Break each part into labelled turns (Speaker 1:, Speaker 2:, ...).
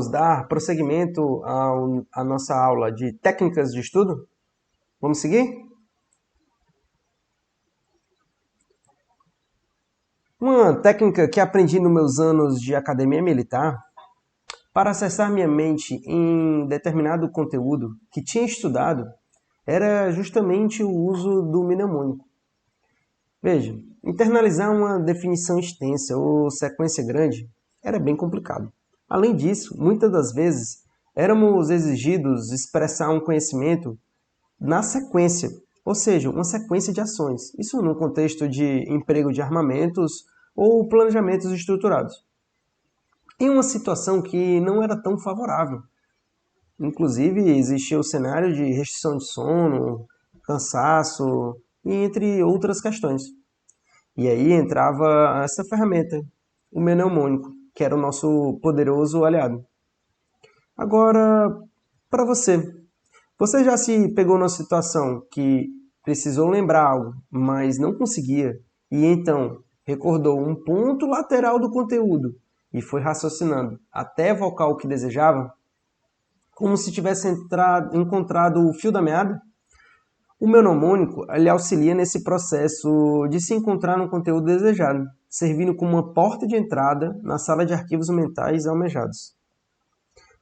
Speaker 1: Vamos dar prosseguimento à nossa aula de técnicas de estudo? Vamos seguir? Uma técnica que aprendi nos meus anos de academia militar para acessar minha mente em determinado conteúdo que tinha estudado era justamente o uso do mnemônico. Veja, internalizar uma definição extensa ou sequência grande era bem complicado. Além disso, muitas das vezes éramos exigidos expressar um conhecimento na sequência, ou seja, uma sequência de ações. Isso no contexto de emprego de armamentos ou planejamentos estruturados. Em uma situação que não era tão favorável. Inclusive, existia o cenário de restrição de sono, cansaço e entre outras questões. E aí entrava essa ferramenta, o mnemônico, que era o nosso poderoso aliado. Agora, para você já se pegou numa situação que precisou lembrar algo, mas não conseguia, e então recordou um ponto lateral do conteúdo e foi raciocinando até evocar o que desejava? Como se tivesse encontrado o fio da meada? O mnemônico ele auxilia nesse processo de se encontrar no conteúdo desejado, servindo como uma porta de entrada na sala de arquivos mentais almejados.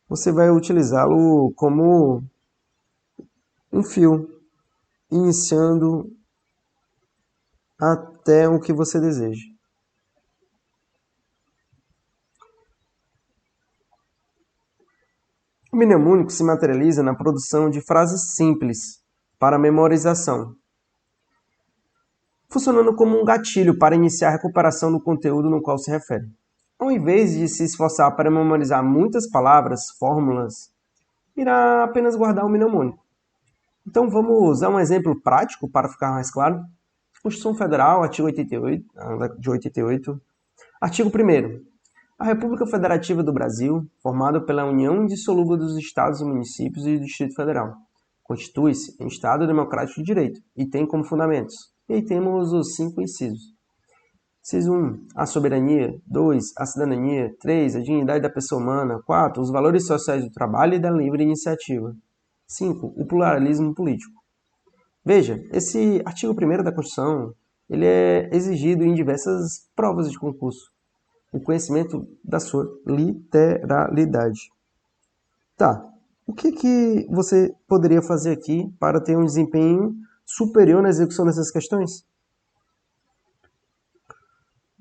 Speaker 1: Você vai utilizá-lo como um fio, iniciando até o que você deseja. O mnemônico se materializa na produção de frases simples para memorização, funcionando como um gatilho para iniciar a recuperação do conteúdo no qual se refere. Ao invés de se esforçar para memorizar muitas palavras, fórmulas, irá apenas guardar o mnemônico. Então vamos usar um exemplo prático para ficar mais claro. Constituição Federal, artigo 88. Artigo 1º. A República Federativa do Brasil, formada pela união indissolúvel dos Estados e municípios e do Distrito Federal, constitui-se em Estado democrático de direito e tem como fundamentos. E aí temos os 5 incisos. Inciso 1, a soberania. 2, a cidadania. 3, a dignidade da pessoa humana. 4, os valores sociais do trabalho e da livre iniciativa. 5, o pluralismo político. Veja, esse artigo 1º da Constituição ele é exigido em diversas provas de concurso. O conhecimento da sua literalidade. Tá, o que você poderia fazer aqui para ter um desempenho superior na execução dessas questões?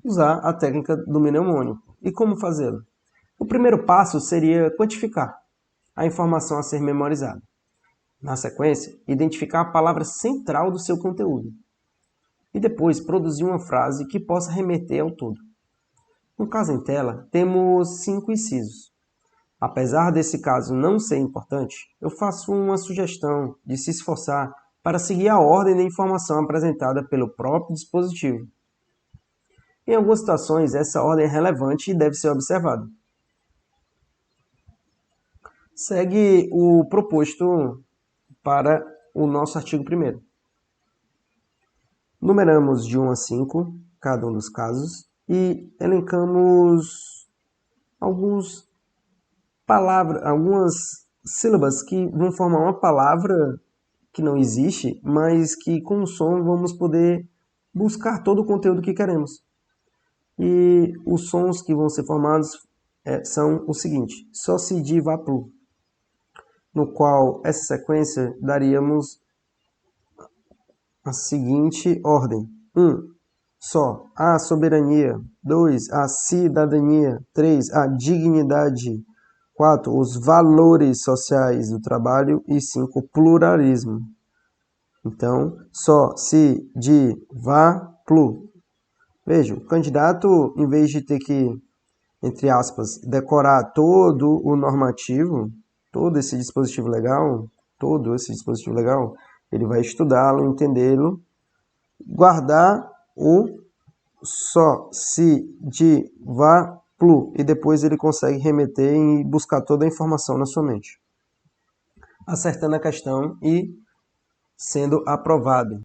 Speaker 1: Usar a técnica do mnemônico. E como fazê-lo? O primeiro passo seria quantificar a informação a ser memorizada. Na sequência, identificar a palavra central do seu conteúdo. E depois produzir uma frase que possa remeter ao todo. No caso em tela, temos 5 incisos. Apesar desse caso não ser importante, eu faço uma sugestão de se esforçar para seguir a ordem da informação apresentada pelo próprio dispositivo. Em algumas situações, essa ordem é relevante e deve ser observada. Segue o proposto para o nosso artigo 1º. Numeramos de 1 a 5 cada um dos casos e elencamos algumas sílabas que vão formar uma palavra que não existe, mas que com o som vamos poder buscar todo o conteúdo que queremos. E os sons que vão ser formados são o seguinte: só se di vá plu, no qual essa sequência daríamos a seguinte ordem: 1. Só a soberania. 2. A cidadania. 3. A dignidade. 4. Os valores sociais do trabalho. E 5. O pluralismo. Então, só, se, de, vá, plu. Veja, o candidato, em vez de ter que, entre aspas, decorar todo o normativo, todo esse dispositivo legal, ele vai estudá-lo, entendê-lo, guardar o só, se, de, vá, plu, e depois ele consegue remeter e buscar toda a informação na sua mente, acertando a questão e sendo aprovado.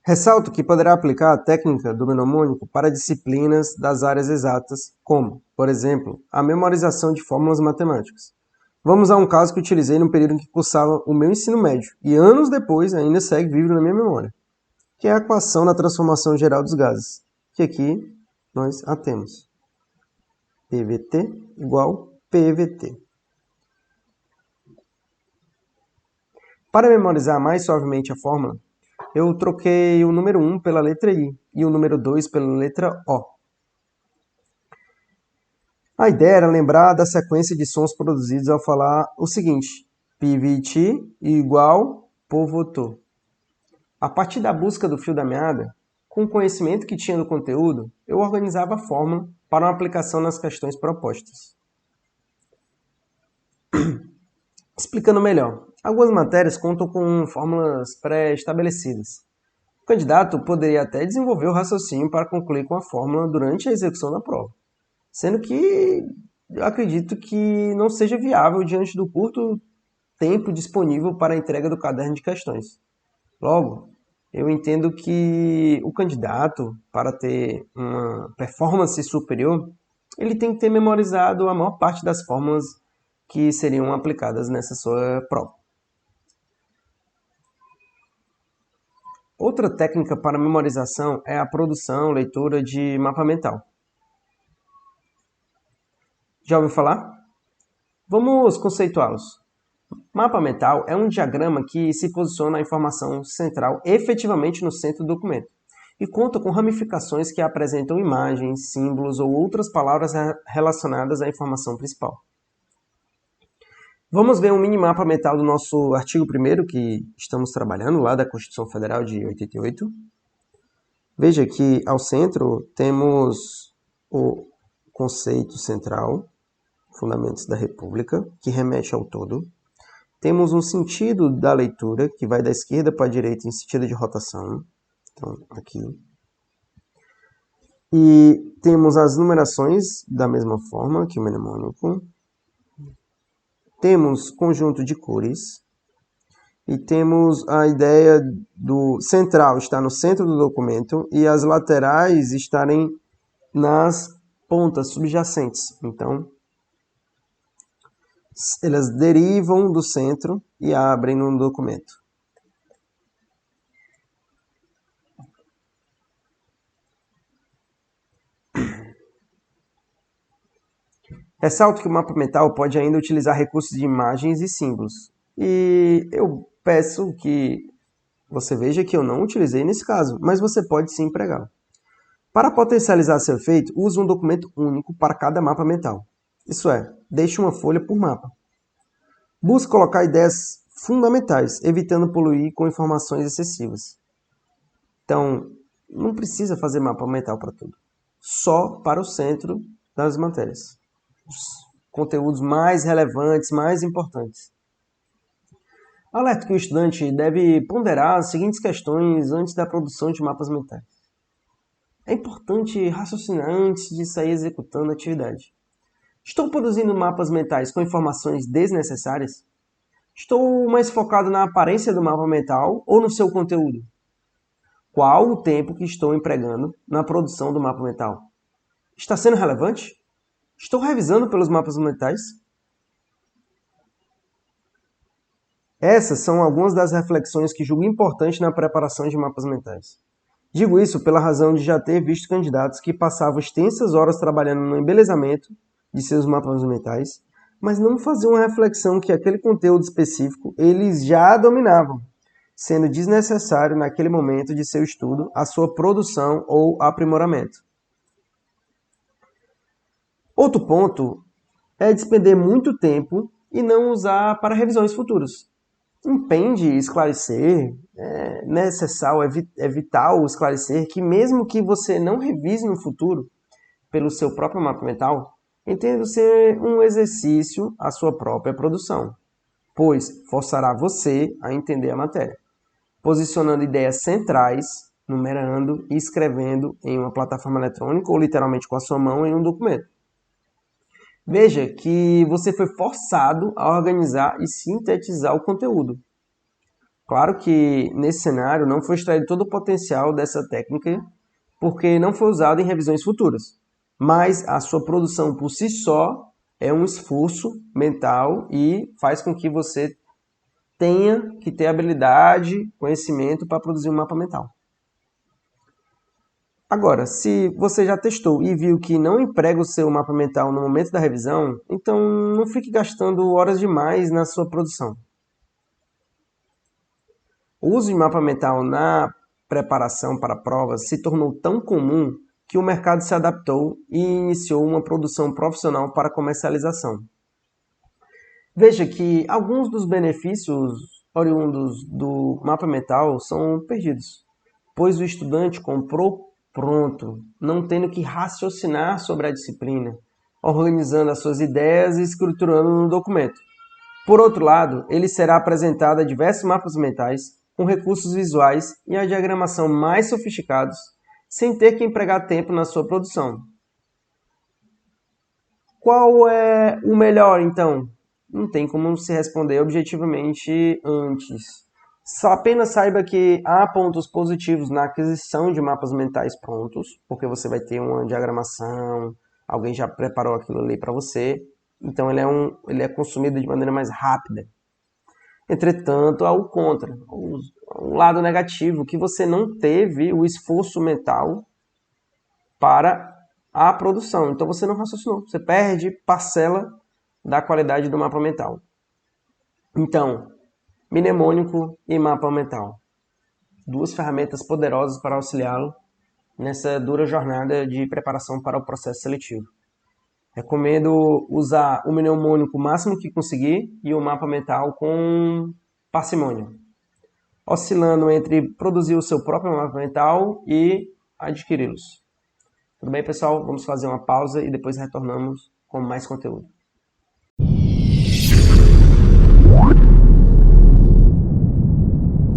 Speaker 1: Ressalto que poderá aplicar a técnica do mnemônico para disciplinas das áreas exatas, como, por exemplo, a memorização de fórmulas matemáticas. Vamos a um caso que utilizei no período em que cursava o meu ensino médio e anos depois ainda segue vivo na minha memória, que é a equação da transformação geral dos gases, que aqui nós a temos. PVT igual PVT. Para memorizar mais suavemente a fórmula, eu troquei o número 1 pela letra I e o número 2 pela letra O. A ideia era lembrar da sequência de sons produzidos ao falar o seguinte: PVT igual povoto. A partir da busca do fio da meada, com o conhecimento que tinha do conteúdo, eu organizava a fórmula para uma aplicação nas questões propostas. Explicando melhor, algumas matérias contam com fórmulas pré-estabelecidas. O candidato poderia até desenvolver o raciocínio para concluir com a fórmula durante a execução da prova, sendo que eu acredito que não seja viável diante do curto tempo disponível para a entrega do caderno de questões. Logo, eu entendo que o candidato, para ter uma performance superior, ele tem que ter memorizado a maior parte das fórmulas que seriam aplicadas nessa sua prova. Outra técnica para memorização é a produção, leitura de mapa mental. Já ouviu falar? Vamos conceituá-los. Mapa mental é um diagrama que se posiciona a informação central efetivamente no centro do documento e conta com ramificações que apresentam imagens, símbolos ou outras palavras relacionadas à informação principal. Vamos ver um minimapa mental do nosso artigo 1º que estamos trabalhando, lá da Constituição Federal de 88. Veja que ao centro temos o conceito central, Fundamentos da República, que remete ao todo. Temos um sentido da leitura, que vai da esquerda para a direita em sentido de rotação. Então, aqui. E temos as numerações da mesma forma que o mnemônico. Temos conjunto de cores. E temos a ideia do central estar no centro do documento e as laterais estarem nas pontas subjacentes. Então, elas derivam do centro e abrem no documento. Ressalto que o mapa mental pode ainda utilizar recursos de imagens e símbolos. E eu peço que você veja que eu não utilizei nesse caso, mas você pode sim empregá-lo. Para potencializar seu efeito, use um documento único para cada mapa mental. Isso é, deixe uma folha por mapa. Busque colocar ideias fundamentais, evitando poluir com informações excessivas. Então, não precisa fazer mapa mental para tudo. Só para o centro das matérias. Os conteúdos mais relevantes, mais importantes. Alerta que o estudante deve ponderar as seguintes questões antes da produção de mapas mentais. É importante raciocinar antes de sair executando a atividade. Estou produzindo mapas mentais com informações desnecessárias? Estou mais focado na aparência do mapa mental ou no seu conteúdo? Qual o tempo que estou empregando na produção do mapa mental? Está sendo relevante? Estou revisando pelos mapas mentais? Essas são algumas das reflexões que julgo importantes na preparação de mapas mentais. Digo isso pela razão de já ter visto candidatos que passavam extensas horas trabalhando no embelezamento de seus mapas mentais, mas não faziam uma reflexão que aquele conteúdo específico eles já dominavam, sendo desnecessário naquele momento de seu estudo a sua produção ou aprimoramento. Outro ponto é despender muito tempo e não usar para revisões futuras. Impende esclarecer, é necessário, é vital esclarecer que mesmo que você não revise no futuro pelo seu próprio mapa mental, entendo ser um exercício à sua própria produção, pois forçará você a entender a matéria, posicionando ideias centrais, numerando e escrevendo em uma plataforma eletrônica ou literalmente com a sua mão em um documento. Veja que você foi forçado a organizar e sintetizar o conteúdo. Claro que nesse cenário não foi extraído todo o potencial dessa técnica, porque não foi usado em revisões futuras. Mas a sua produção por si só é um esforço mental e faz com que você tenha que ter habilidade, conhecimento para produzir um mapa mental. Agora, se você já testou e viu que não emprega o seu mapa mental no momento da revisão, então não fique gastando horas demais na sua produção. O uso de mapa mental na preparação para provas se tornou tão comum que o mercado se adaptou e iniciou uma produção profissional para comercialização. Veja que alguns dos benefícios oriundos do mapa mental são perdidos, pois o estudante comprou pronto, não tendo que raciocinar sobre a disciplina, organizando as suas ideias e escriturando no documento. Por outro lado, ele será apresentado a diversos mapas mentais, com recursos visuais e a diagramação mais sofisticados, sem ter que empregar tempo na sua produção. Qual é o melhor, então? Não tem como se responder objetivamente antes. Só apenas saiba que há pontos positivos na aquisição de mapas mentais prontos, porque você vai ter uma diagramação, alguém já preparou aquilo ali para você, então ele é consumido de maneira mais rápida. Entretanto, há o contra, o lado negativo, que você não teve o esforço mental para a produção. Então você não raciocinou, você perde parcela da qualidade do mapa mental. Então, mnemônico e mapa mental. Duas ferramentas poderosas para auxiliá-lo nessa dura jornada de preparação para o processo seletivo. Recomendo usar o mnemônico o máximo que conseguir e o mapa mental com parcimônia, oscilando entre produzir o seu próprio mapa mental e adquiri-los. Tudo bem, pessoal? Vamos fazer uma pausa e depois retornamos com mais conteúdo.